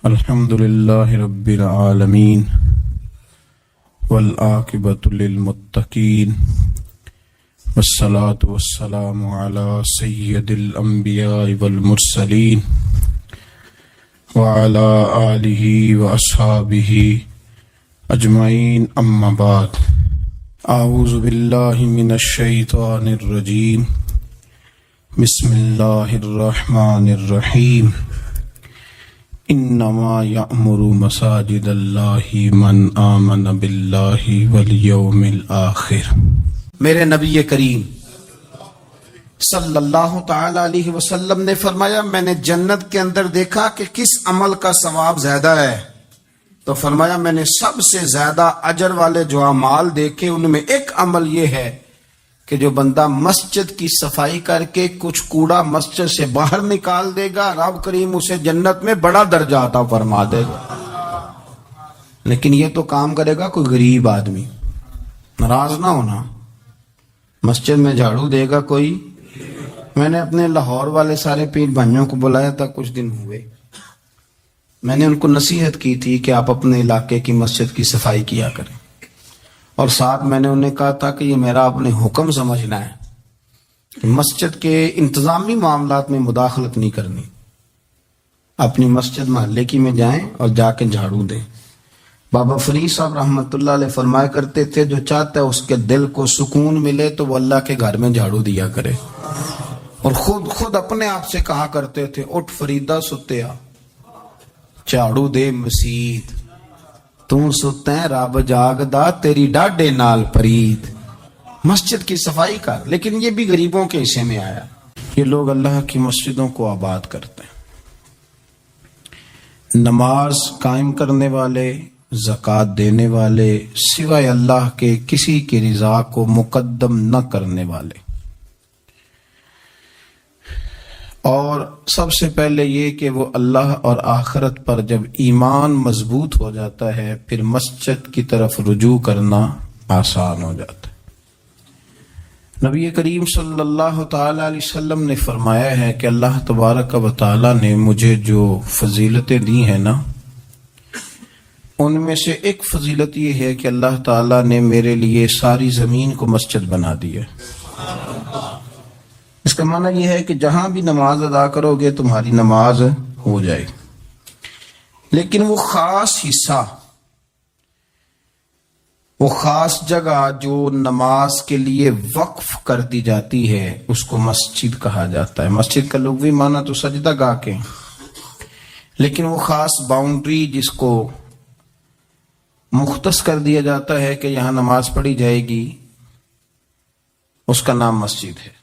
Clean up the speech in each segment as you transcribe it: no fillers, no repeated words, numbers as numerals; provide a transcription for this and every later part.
الحمد للہ رب العالمین والعاقبۃ للمتقین والصلاة والسلام علی سید الانبیاء والمرسلین وعلی آلہ واصحابہ اجمعین اما بعد اعوذ باللہ من الشیطان الرجیم بسم اللہ الرحمن الرحیم انما یأمر مساجد اللہ من آمن باللہ والیوم الآخر۔ میرے نبی کریم صلی اللہ تعالی علیہ وسلم نے فرمایا، میں نے جنت کے اندر دیکھا کہ کس عمل کا ثواب زیادہ ہے، تو فرمایا میں نے سب سے زیادہ اجر والے جو اعمال دیکھے ان میں ایک عمل یہ ہے کہ جو بندہ مسجد کی صفائی کر کے کچھ کوڑا مسجد سے باہر نکال دے گا، رب کریم اسے جنت میں بڑا درجہ عطا فرما دے گا۔ لیکن یہ تو کام کرے گا کوئی غریب آدمی، ناراض نہ ہونا، مسجد میں جھاڑو دے گا کوئی۔ میں نے اپنے لاہور والے سارے پیر بھائیوں کو بلایا تھا، کچھ دن ہوئے، میں نے ان کو نصیحت کی تھی کہ آپ اپنے علاقے کی مسجد کی صفائی کیا کریں، اور ساتھ میں نے انہیں کہا تھا کہ یہ میرا اپنے حکم سمجھنا ہے کہ مسجد کے انتظامی معاملات میں مداخلت نہیں کرنی، اپنی مسجد محلے کی میں جائیں اور جا کے جھاڑو دیں۔ بابا فرید صاحب رحمۃ اللہ علیہ فرمایا کرتے تھے، جو چاہتا ہے اس کے دل کو سکون ملے تو وہ اللہ کے گھر میں جھاڑو دیا کرے، اور خود اپنے آپ سے کہا کرتے تھے، اٹھ فریدہ ستیا جھاڑو دے مسجد، تو ستے رب جاگدا تیری ڈاڈے نال پرید، مسجد کی صفائی کر۔ لیکن یہ بھی غریبوں کے حصے میں آیا۔ یہ لوگ اللہ کی مسجدوں کو آباد کرتے ہیں، نماز قائم کرنے والے، زکوٰۃ دینے والے، سوائے اللہ کے کسی کی رضا کو مقدم نہ کرنے والے، اور سب سے پہلے یہ کہ وہ اللہ اور آخرت پر جب ایمان مضبوط ہو جاتا ہے پھر مسجد کی طرف رجوع کرنا آسان ہو جاتا ہے۔ نبی کریم صلی اللہ تعالی علیہ وسلم نے فرمایا ہے کہ اللہ تبارک و تعالی نے مجھے جو فضیلتیں دی ہیں نا، ان میں سے ایک فضیلت یہ ہے کہ اللہ تعالی نے میرے لیے ساری زمین کو مسجد بنا دی ہے۔ اس کا معنی یہ ہے کہ جہاں بھی نماز ادا کرو گے تمہاری نماز ہو جائے، لیکن وہ خاص حصہ، وہ خاص جگہ جو نماز کے لیے وقف کر دی جاتی ہے اس کو مسجد کہا جاتا ہے۔ مسجد کا لغوی معنی تو سجدہ گاہ کے، لیکن وہ خاص باؤنڈری جس کو مختص کر دیا جاتا ہے کہ یہاں نماز پڑھی جائے گی، اس کا نام مسجد ہے۔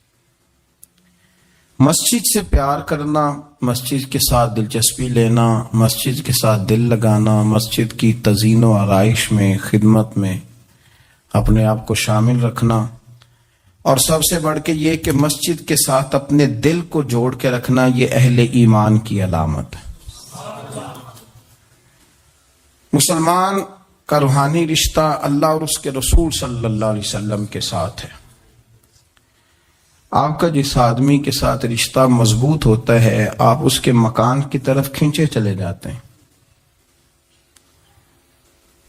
مسجد سے پیار کرنا، مسجد کے ساتھ دلچسپی لینا، مسجد کے ساتھ دل لگانا، مسجد کی تزئین و آرائش میں، خدمت میں اپنے آپ کو شامل رکھنا، اور سب سے بڑھ کے یہ کہ مسجد کے ساتھ اپنے دل کو جوڑ کے رکھنا، یہ اہل ایمان کی علامت ہے۔ مسلمان کا روحانی رشتہ اللہ اور اس کے رسول صلی اللہ علیہ وسلم کے ساتھ ہے۔ آپ کا جس آدمی کے ساتھ رشتہ مضبوط ہوتا ہے آپ اس کے مکان کی طرف کھینچے چلے جاتے ہیں،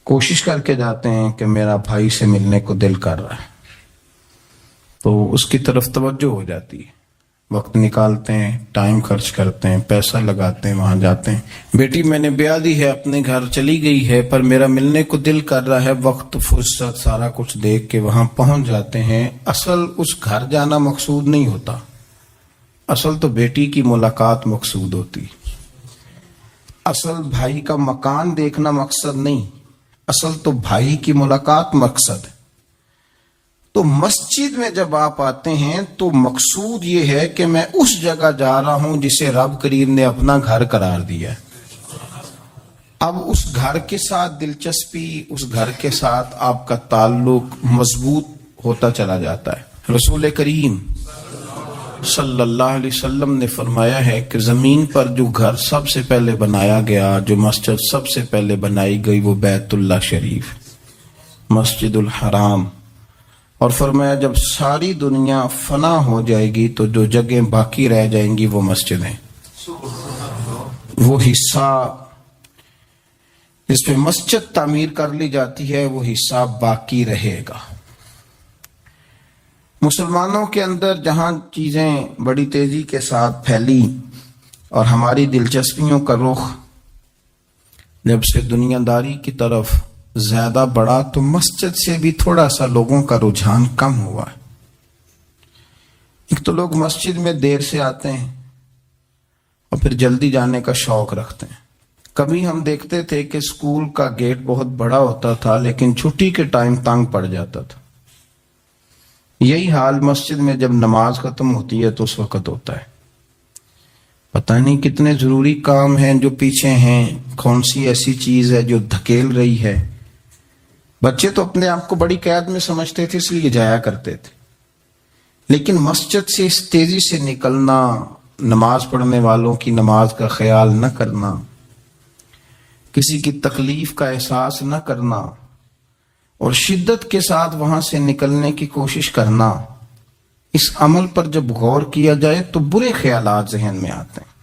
کوشش کر کے جاتے ہیں کہ میرا بھائی سے ملنے کو دل کر رہا ہے، تو اس کی طرف توجہ ہو جاتی ہے، وقت نکالتے ہیں، ٹائم خرچ کرتے ہیں، پیسہ لگاتے ہیں، وہاں جاتے ہیں۔ بیٹی میں نے بیاہ دی ہے، اپنے گھر چلی گئی ہے، پر میرا ملنے کو دل کر رہا ہے، وقت فرصت سارا کچھ دیکھ کے وہاں پہنچ جاتے ہیں۔ اصل اس گھر جانا مقصود نہیں ہوتا، اصل تو بیٹی کی ملاقات مقصود ہوتی، اصل بھائی کا مکان دیکھنا مقصد نہیں، اصل تو بھائی کی ملاقات مقصد ہے۔ تو مسجد میں جب آپ آتے ہیں تو مقصود یہ ہے کہ میں اس جگہ جا رہا ہوں جسے رب کریم نے اپنا گھر قرار دیا ہے۔ اب اس گھر کے ساتھ دلچسپی، اس گھر کے ساتھ آپ کا تعلق مضبوط ہوتا چلا جاتا ہے۔ رسول کریم صلی اللہ علیہ وسلم نے فرمایا ہے کہ زمین پر جو گھر سب سے پہلے بنایا گیا، جو مسجد سب سے پہلے بنائی گئی، وہ بیت اللہ شریف، مسجد الحرام، اور فرمایا جب ساری دنیا فنا ہو جائے گی تو جو جگہیں باقی رہ جائیں گی وہ مسجدیں، وہ حصہ جس پہ مسجد تعمیر کر لی جاتی ہے وہ حصہ باقی رہے گا۔ مسلمانوں کے اندر جہاں چیزیں بڑی تیزی کے ساتھ پھیلی اور ہماری دلچسپیوں کا رخ جب سے دنیا داری کی طرف زیادہ بڑھا تو مسجد سے بھی تھوڑا سا لوگوں کا رجحان کم ہوا ہے۔ ایک تو لوگ مسجد میں دیر سے آتے ہیں اور پھر جلدی جانے کا شوق رکھتے ہیں۔ کبھی ہم دیکھتے تھے کہ اسکول کا گیٹ بہت بڑا ہوتا تھا لیکن چھٹی کے ٹائم تنگ پڑ جاتا تھا۔ یہی حال مسجد میں جب نماز ختم ہوتی ہے تو اس وقت ہوتا ہے۔ پتہ نہیں کتنے ضروری کام ہیں جو پیچھے ہیں، کون سی ایسی چیز ہے جو دھکیل رہی ہے۔ بچے تو اپنے آپ کو بڑی قید میں سمجھتے تھے اس لیے جایا کرتے تھے، لیکن مسجد سے اس تیزی سے نکلنا، نماز پڑھنے والوں کی نماز کا خیال نہ کرنا، کسی کی تکلیف کا احساس نہ کرنا اور شدت کے ساتھ وہاں سے نکلنے کی کوشش کرنا، اس عمل پر جب غور کیا جائے تو برے خیالات ذہن میں آتے ہیں۔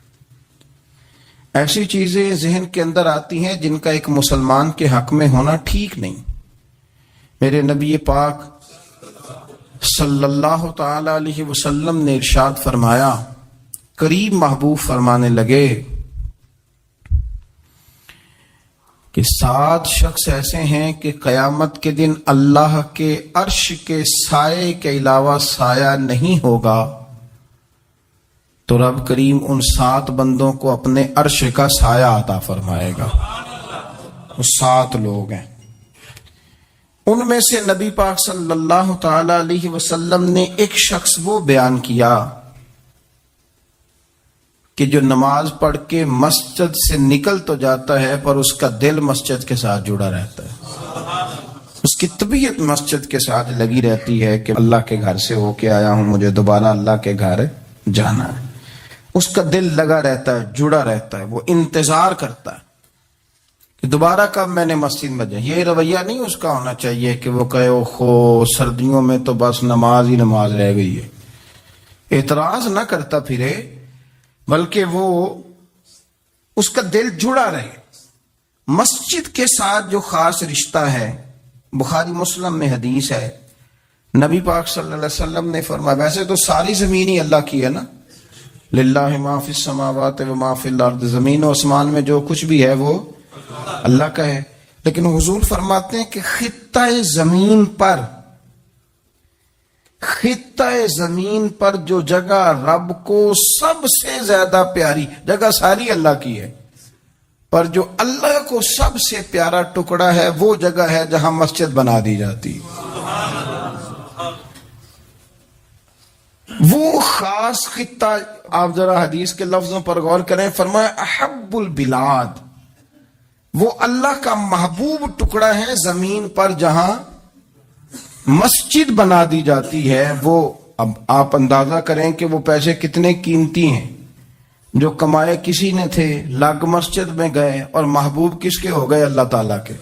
ایسی چیزیں ذہن کے اندر آتی ہیں جن کا ایک مسلمان کے حق میں ہونا ٹھیک نہیں۔ میرے نبی پاک صلی اللہ تعالی علیہ وسلم نے ارشاد فرمایا، قریب محبوب فرمانے لگے کہ 7 شخص ایسے ہیں کہ قیامت کے دن اللہ کے عرش کے سائے کے علاوہ سایہ نہیں ہوگا، تو رب کریم ان 7 بندوں کو اپنے عرش کا سایہ عطا فرمائے گا۔ وہ 7 لوگ ہیں، ان میں سے نبی پاک صلی اللہ تعالی علیہ وسلم نے ایک شخص وہ بیان کیا کہ جو نماز پڑھ کے مسجد سے نکل تو جاتا ہے پر اس کا دل مسجد کے ساتھ جڑا رہتا ہے، اس کی طبیعت مسجد کے ساتھ لگی رہتی ہے کہ اللہ کے گھر سے ہو کے آیا ہوں، مجھے دوبارہ اللہ کے گھر جانا ہے۔ اس کا دل لگا رہتا ہے، جڑا رہتا ہے، وہ انتظار کرتا ہے کہ دوبارہ کب میں نے مسجد میں جائیں۔ یہ رویہ نہیں اس کا ہونا چاہیے کہ وہ کہے اوہو سردیوں میں تو بس نماز ہی نماز رہ گئی ہے، اعتراض نہ کرتا پھرے، بلکہ وہ اس کا دل جڑا رہے۔ مسجد کے ساتھ جو خاص رشتہ ہے، بخاری مسلم میں حدیث ہے، نبی پاک صلی اللہ علیہ وسلم نے فرمایا، ویسے تو ساری زمین ہی اللہ کی ہے نا، للہ ما فی السماوات و ما فی الارض، زمین و آسمان میں جو کچھ بھی ہے وہ اللہ کا ہے، لیکن حضور فرماتے ہیں کہ خطہ زمین پر جو جگہ رب کو سب سے زیادہ پیاری، جگہ ساری اللہ کی ہے، پر جو اللہ کو سب سے پیارا ٹکڑا ہے وہ جگہ ہے جہاں مسجد بنا دی جاتی۔ وہ خاص خطہ، آپ ذرا حدیث کے لفظوں پر غور کریں، فرمایا احب البلاد، وہ اللہ کا محبوب ٹکڑا ہے زمین پر جہاں مسجد بنا دی جاتی ہے۔ وہ اب آپ اندازہ کریں کہ وہ پیسے کتنے قیمتی ہیں جو کمائے کسی نے تھے، لگ مسجد میں گئے، اور محبوب کس کے ہو گئے؟ اللہ تعالیٰ کے۔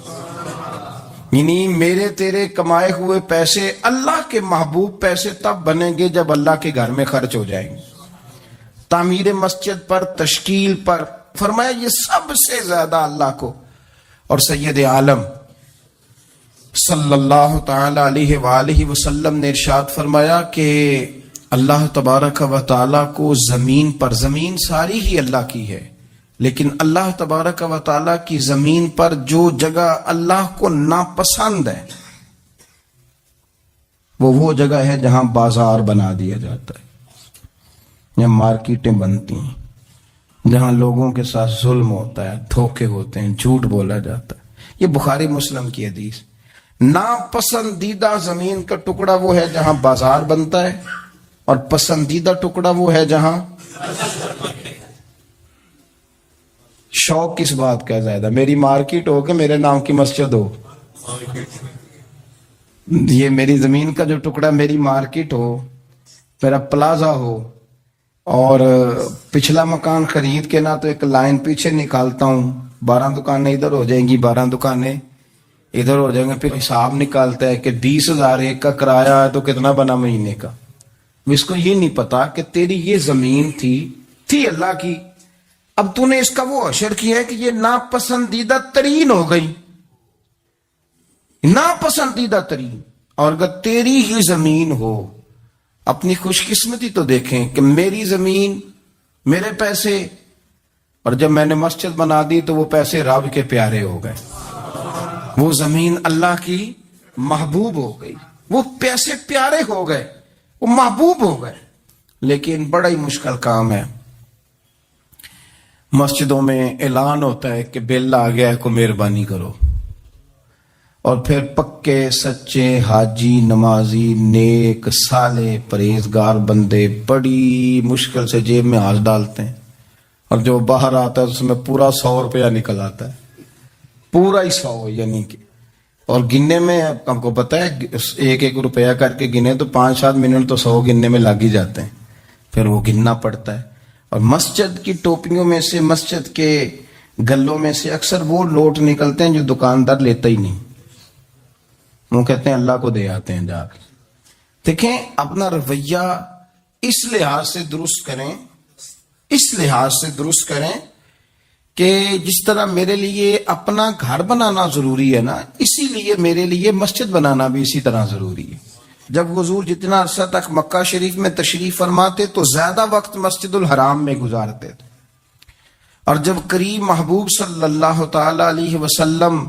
یعنی میرے تیرے کمائے ہوئے پیسے اللہ کے محبوب پیسے تب بنیں گے جب اللہ کے گھر میں خرچ ہو جائیں گے، تعمیر مسجد پر، تشکیل پر۔ فرمایا یہ سب سے زیادہ اللہ کو، اور سید عالم صلی اللہ تعالی علیہ وآلہ وسلم نے ارشاد فرمایا کہ اللہ تبارک و تعالیٰ کو زمین پر، زمین ساری ہی اللہ کی ہے، لیکن اللہ تبارک و تعالیٰ کی زمین پر جو جگہ اللہ کو ناپسند ہے وہ جگہ ہے جہاں بازار بنا دیا جاتا ہے، جہاں مارکیٹیں بنتی ہیں، جہاں لوگوں کے ساتھ ظلم ہوتا ہے، دھوکے ہوتے ہیں، جھوٹ بولا جاتا ہے۔ یہ بخاری مسلم کی حدیث۔ ناپسندیدہ زمین کا ٹکڑا وہ ہے جہاں بازار بنتا ہے، اور پسندیدہ ٹکڑا وہ ہے جہاں شوق کس بات کا زیادہ، میری مارکیٹ ہو کہ میرے نام کی مسجد ہو، یہ میری زمین کا جو ٹکڑا میری مارکیٹ ہو، میرا پلازا ہو، اور پچھلا مکان خرید کے نہ تو ایک لائن پیچھے نکالتا ہوں، 12 دکانیں ادھر ہو جائیں گی، 12 دکانیں ادھر ہو جائیں گے، پھر حساب نکالتا ہے کہ 20,000 ایک کا کرایہ ہے تو کتنا بنا مہینے کا۔ اس کو یہ نہیں پتا کہ تیری یہ زمین تھی اللہ کی، اب تو نے اس کا وہ اشر کیا ہے کہ یہ ناپسندیدہ ترین ہو گئی، ناپسندیدہ ترین. اور اگر تیری ہی زمین ہو، اپنی خوش قسمتی تو دیکھیں کہ میری زمین، میرے پیسے، اور جب میں نے مسجد بنا دی تو وہ پیسے رب کے پیارے ہو گئے، وہ زمین اللہ کی محبوب ہو گئی، وہ پیسے پیارے ہو گئے، وہ محبوب ہو گئے. لیکن بڑا ہی مشکل کام ہے. مسجدوں میں اعلان ہوتا ہے کہ بل آ گیا ہے، کو مہربانی کرو، اور پھر پکے سچے حاجی، نمازی، نیک، صالح، پرہیزگار بندے بڑی مشکل سے جیب میں ہاتھ ڈالتے ہیں، اور جو باہر آتا ہے اس میں پورا 100 روپیہ نکل آتا ہے، پورا ہی 100. یعنی کہ اور گننے میں آپ کو پتا ہے 1-1 روپیہ کر کے گنے تو 5-7 منٹ تو 100 گننے میں لگ ہی جاتے ہیں، پھر وہ گننا پڑتا ہے. اور مسجد کی ٹوپیوں میں سے، مسجد کے گلوں میں سے اکثر وہ لوٹ نکلتے ہیں جو دکاندار لیتا ہی نہیں، وہ کہتے ہیں اللہ کو دے آتے ہیں جا کے. دیکھیں اپنا رویہ اس لحاظ سے درست کریں، اس لحاظ سے درست کریں کہ جس طرح میرے لیے اپنا گھر بنانا ضروری ہے نا، اسی لیے میرے لیے مسجد بنانا بھی اسی طرح ضروری ہے. جب حضور جتنا عرصہ تک مکہ شریف میں تشریف فرماتے تو زیادہ وقت مسجد الحرام میں گزارتے تھے، اور جب قریب محبوب صلی اللہ تعالی علیہ وسلم،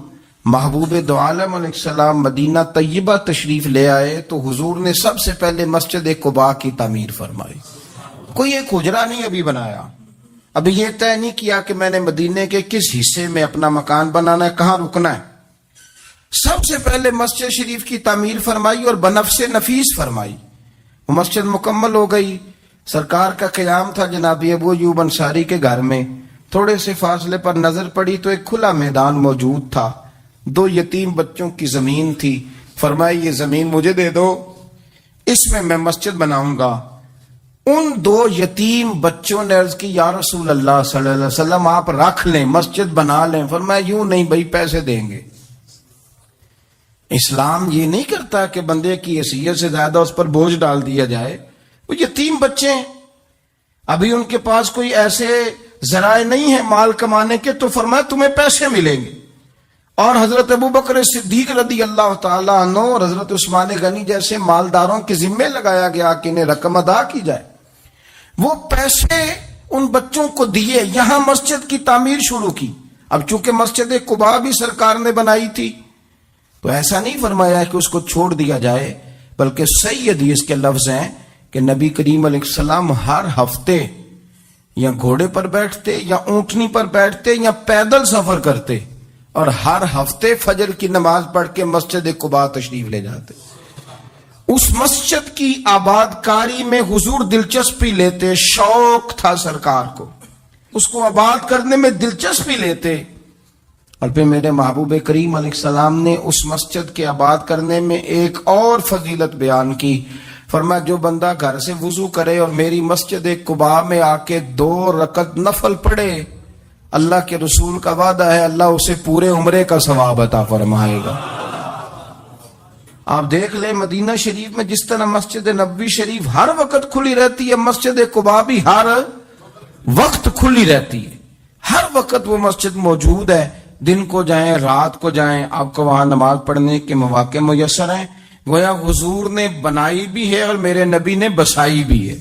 محبوب دو عالم علیہ السلام مدینہ طیبہ تشریف لے آئے تو حضور نے سب سے پہلے مسجد قباء کی تعمیر فرمائی. کوئی ایک حجرہ نہیں ابھی بنایا، ابھی یہ طے نہیں کیا کہ میں نے مدینے کے کس حصے میں اپنا مکان بنانا ہے، کہاں رکنا ہے. سب سے پہلے مسجد شریف کی تعمیر فرمائی اور بنفس نفیس فرمائی. وہ مسجد مکمل ہو گئی. سرکار کا قیام تھا جناب ابو ایوب انصاری کے گھر میں. تھوڑے سے فاصلے پر نظر پڑی تو ایک کھلا میدان موجود تھا، 2 یتیم بچوں کی زمین تھی. فرمایا یہ زمین مجھے دے دو، اس میں مسجد بناؤں گا. ان 2 یتیم بچوں نے عرض کی یا رسول اللہ صلی اللہ علیہ وسلم آپ رکھ لیں، مسجد بنا لیں. فرمایا یوں نہیں بھائی، پیسے دیں گے. اسلام یہ نہیں کرتا کہ بندے کی حیثیت سے زیادہ اس پر بوجھ ڈال دیا جائے. وہ یتیم بچے ہیں، ابھی ان کے پاس کوئی ایسے ذرائع نہیں ہے مال کمانے کے، تو فرمایا تمہیں پیسے ملیں گے. اور حضرت ابوبکر صدیق رضی اللہ تعالیٰ عنہ اور حضرت عثمان غنی جیسے مالداروں کے ذمے لگایا گیا کہ انہیں رقم ادا کی جائے. وہ پیسے ان بچوں کو دیے، یہاں مسجد کی تعمیر شروع کی. اب چونکہ مسجد قباء بھی سرکار نے بنائی تھی تو ایسا نہیں فرمایا کہ اس کو چھوڑ دیا جائے، بلکہ صحیح حدیث کے لفظ ہیں کہ نبی کریم علیہ السلام ہر ہفتے یا گھوڑے پر بیٹھتے یا اونٹنی پر بیٹھتے یا پیدل سفر کرتے، اور ہر ہفتے فجر کی نماز پڑھ کے مسجد قباء تشریف لے جاتے. اس مسجد کی آباد کاری میں حضور دلچسپی لیتے، شوق تھا سرکار کو، اس کو آباد کرنے میں دلچسپی لیتے. اور پھر میرے محبوب کریم علیہ السلام نے اس مسجد کے آباد کرنے میں ایک اور فضیلت بیان کی. فرمایا جو بندہ گھر سے وضو کرے اور میری مسجد قباء میں آ کے 2 رکعت نفل پڑھے، اللہ کے رسول کا وعدہ ہے اللہ اسے پورے عمرے کا ثواب عطا فرمائے گا. آپ دیکھ لیں مدینہ شریف میں جس طرح مسجد نبوی شریف ہر وقت کھلی رہتی ہے، مسجد قباء بھی ہر وقت کھلی رہتی ہے. ہر وقت وہ مسجد موجود ہے. دن کو جائیں، رات کو جائیں، آپ کو وہاں نماز پڑھنے کے مواقع میسر ہیں. گویا حضور نے بنائی بھی ہے اور میرے نبی نے بسائی بھی ہے،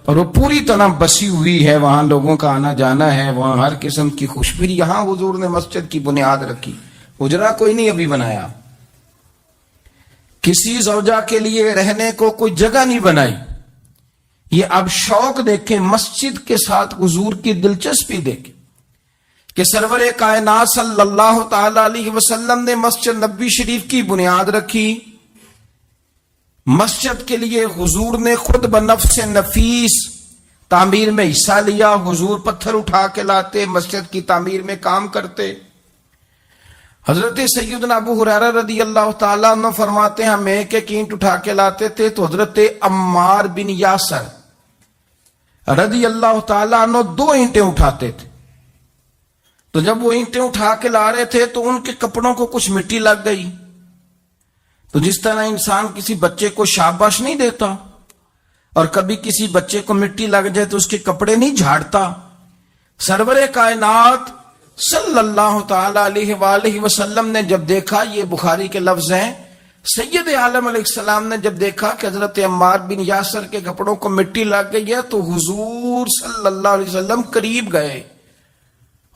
اور وہ پوری طرح بسی ہوئی ہے. وہاں لوگوں کا آنا جانا ہے، وہاں ہر قسم کی خوشبری. یہاں حضور نے مسجد کی بنیاد رکھی، حجرہ کوئی نہیں ابھی بنایا، کسی زوجہ کے لیے رہنے کو کوئی جگہ نہیں بنائی. یہ اب شوق دیکھیں مسجد کے ساتھ حضور کی دلچسپی دیکھیں کہ سرور کائنات صلی اللہ تعالی علیہ وسلم نے مسجد نبوی شریف کی بنیاد رکھی. مسجد کے لیے حضور نے خود بنفس نفیس تعمیر میں حصہ لیا. حضور پتھر اٹھا کے لاتے، مسجد کی تعمیر میں کام کرتے. حضرت سیدنا ابو ہریرہ رضی اللہ تعالیٰ عنہ فرماتے ہیں ہم ایک اینٹ اٹھا کے لاتے تھے تو حضرت عمار بن یاسر رضی اللہ تعالیٰ عنہ 2 اینٹیں اٹھاتے تھے. تو جب وہ اینٹیں اٹھا کے لا رہے تھے تو ان کے کپڑوں کو کچھ مٹی لگ گئی. تو جس طرح انسان کسی بچے کو شاباش نہیں دیتا اور کبھی کسی بچے کو مٹی لگ جائے تو اس کے کپڑے نہیں جھاڑتا، سرور کائنات صلی اللہ تعالی علیہ وآلہ وسلم نے جب دیکھا، یہ بخاری کے لفظ ہیں، سید عالم علیہ السلام نے جب دیکھا کہ حضرت عمار بن یاسر کے کپڑوں کو مٹی لگ گئی ہے تو حضور صلی اللہ علیہ وسلم قریب گئے،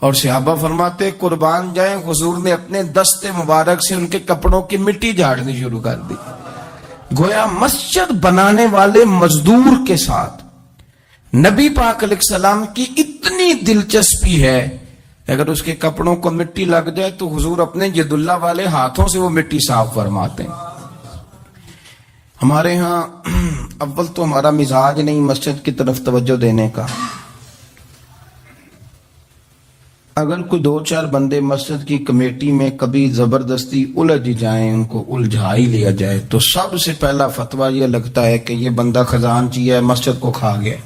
اور صحابہ فرماتے قربان جائیں، حضور نے اپنے دست مبارک سے ان کے کپڑوں کی مٹی جھاڑنی شروع کر دی۔ گویا مسجد بنانے والے مزدور کے ساتھ نبی پاک علیہ السلام کی اتنی دلچسپی ہے، اگر اس کے کپڑوں کو مٹی لگ جائے تو حضور اپنے ید اللہ والے ہاتھوں سے وہ مٹی صاف فرماتے ہیں۔ ہمارے ہاں اول تو ہمارا مزاج نہیں مسجد کی طرف توجہ دینے کا، اگر کوئی 2-4 بندے مسجد کی کمیٹی میں کبھی زبردستی الجھ جائیں، ان کو الجھا ہی لیا جائے، تو سب سے پہلا فتویٰ یہ لگتا ہے کہ یہ بندہ خزانچی ہے، مسجد کو کھا گیا۔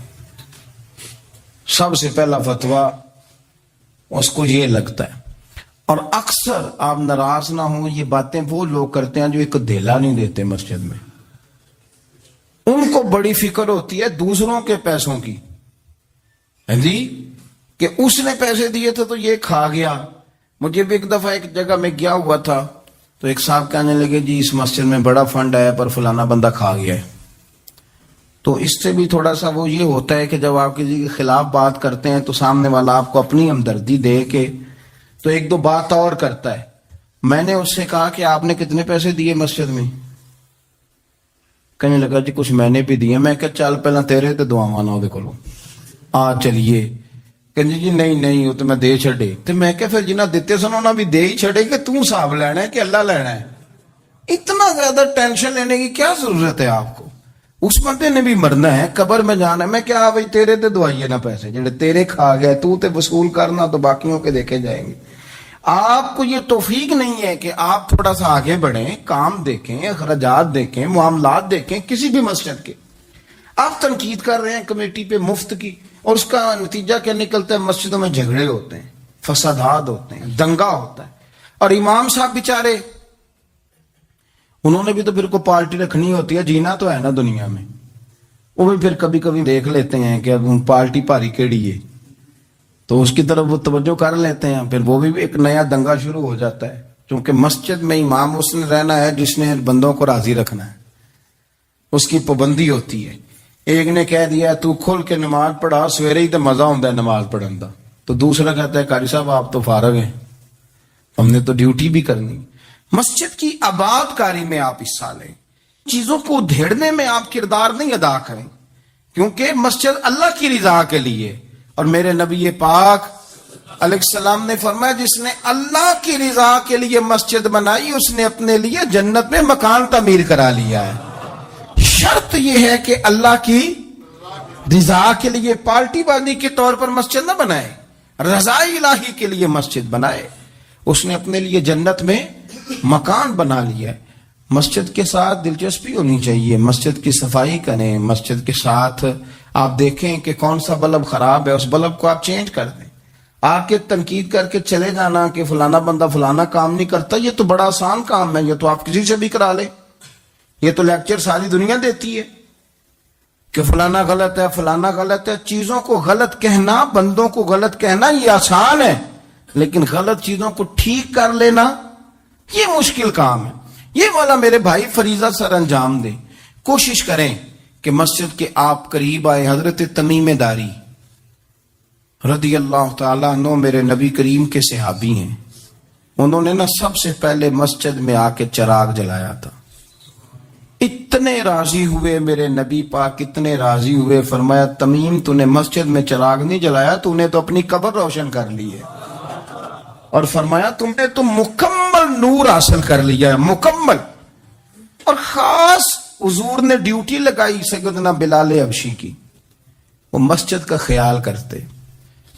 سب سے پہلا فتویٰ اس کو یہ لگتا ہے، اور اکثر آپ ناراض نہ ہوں، یہ باتیں وہ لوگ کرتے ہیں جو ایک دھیلا نہیں دیتے مسجد میں۔ ان کو بڑی فکر ہوتی ہے دوسروں کے پیسوں کی، جی کہ اس نے پیسے دیے تھے تو یہ کھا گیا۔ مجھے بھی ایک دفعہ ایک جگہ میں گیا ہوا تھا تو ایک صاحب کہنے لگے جی اس مسجد میں بڑا فنڈ ہے پر فلانا بندہ کھا گیا ہے۔ تو اس سے بھی تھوڑا سا وہ یہ ہوتا ہے کہ جب آپ کسی کے خلاف بات کرتے ہیں تو سامنے والا آپ کو اپنی ہمدردی دے کے تو 1-2 بات اور کرتا ہے۔ میں نے اس سے کہا کہ آپ نے کتنے پیسے دیے مسجد میں؟ کہنے لگا جی کچھ میں نے بھی دیے۔ میں کہا چل پہلا تیرے تے دعا مانا وہ کولو آ چلیے۔ کہنے جی نہیں وہ تو میں دے چھڑے۔ تو میں کہا پھر جنہ دیتے سن انہاں بھی دے ہی چھڑے کہ تم صاحب لینا ہے کہ اللہ لینا ہے؟ اتنا زیادہ ٹینشن لینے کی کیا ضرورت ہے آپ کو؟ اس بندے نے بھی مرنا ہے، قبر میں جانا ہے۔ میں کیا بھائی تیرے تے دعائیے نہ پیسے جڑے تیرے کھا گئے، تو تے وصول کرنا تو باقیوں کے دیکھے جائیں گے۔ آپ کو یہ توفیق نہیں ہے کہ آپ تھوڑا سا آگے بڑھیں، کام دیکھیں، اخراجات دیکھیں، معاملات دیکھیں کسی بھی مسجد کے۔ آپ تنقید کر رہے ہیں کمیٹی پہ مفت کی، اور اس کا نتیجہ کیا نکلتا ہے؟ مسجدوں میں جھگڑے ہوتے ہیں، فسادات ہوتے ہیں، دنگا ہوتا ہے۔ اور امام صاحب بیچارے انہوں نے بھی تو پھر کو پارٹی رکھنی ہوتی ہے، جینا تو ہے نا دنیا میں، وہ بھی پھر کبھی کبھی دیکھ لیتے ہیں کہ اب پارٹی بھاری کیڑی ہے تو اس کی طرف وہ توجہ کر لیتے ہیں، پھر وہ بھی ایک نیا دنگا شروع ہو جاتا ہے۔ کیونکہ مسجد میں امام اس نے رہنا ہے جس نے بندوں کو راضی رکھنا ہے، اس کی پابندی ہوتی ہے۔ ایک نے کہہ دیا تو کھل کے نماز پڑھا، سویرے ہی تو مزہ ہوتا ہے نماز پڑھن دا، تو دوسرا کہتا ہے قاری صاحب آپ تو فارغ ہیں، ہم نے تو ڈیوٹی بھی کرنی۔ مسجد کی آباد کاری میں آپ حصہ لیں، چیزوں کو دھیڑنے میں آپ کردار نہیں ادا کریں، کیونکہ مسجد اللہ کی رضا کے لیے، اور میرے نبی پاک علیہ السلام نے فرمایا جس نے اللہ کی رضا کے لیے مسجد بنائی اس نے اپنے لیے جنت میں مکان تعمیر کرا لیا ہے۔ شرط یہ ہے کہ اللہ کی رضا کے لیے پارٹی بازی کے طور پر مسجد نہ بنائے، رضا الہی کے لیے مسجد بنائے۔ اس نے اپنے لیے جنت میں مکان بنا لیا ہے۔ مسجد کے ساتھ دلچسپی ہونی چاہیے، مسجد کی صفائی کریں، مسجد کے ساتھ آپ دیکھیں کہ کون سا بلب خراب ہے، اس بلب کو آپ چینج کر دیں۔ آ کے تنقید کر کے چلے جانا کہ فلانا بندہ فلانا کام نہیں کرتا، یہ تو بڑا آسان کام ہے، یہ تو آپ کسی سے بھی کرا لیں، یہ تو لیکچر ساری دنیا دیتی ہے کہ فلانا غلط ہے فلانا غلط ہے۔ چیزوں کو غلط کہنا، بندوں کو غلط کہنا یہ آسان ہے، لیکن غلط چیزوں کو ٹھیک کر لینا یہ مشکل کام ہے۔ یہ والا میرے بھائی فریضہ سر انجام دیں، کوشش کریں کہ مسجد کے آپ قریب آئے۔ حضرت تمیم داری رضی اللہ تعالیٰ عنہ میرے نبی کریم کے صحابی ہیں، انہوں نے سب سے پہلے مسجد میں آ کے چراغ جلایا تھا۔ اتنے راضی ہوئے میرے نبی پاک، اتنے راضی ہوئے، فرمایا تمیم تو نے مسجد میں چراغ نہیں جلایا، تو نے تو اپنی قبر روشن کر لی ہے، اور فرمایا تم نے تو مکمل نور حاصل کر لیا ہے، مکمل۔ اور خاص حضور نے ڈیوٹی لگائی سیدنا بلال حبشی کی، وہ مسجد کا خیال کرتے،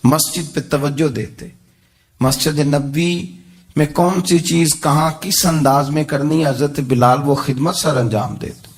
مسجد پہ توجہ دیتے، مسجد نبوی میں کون سی چیز کہاں کس انداز میں کرنی، حضرت بلال وہ خدمت سر انجام دیتے۔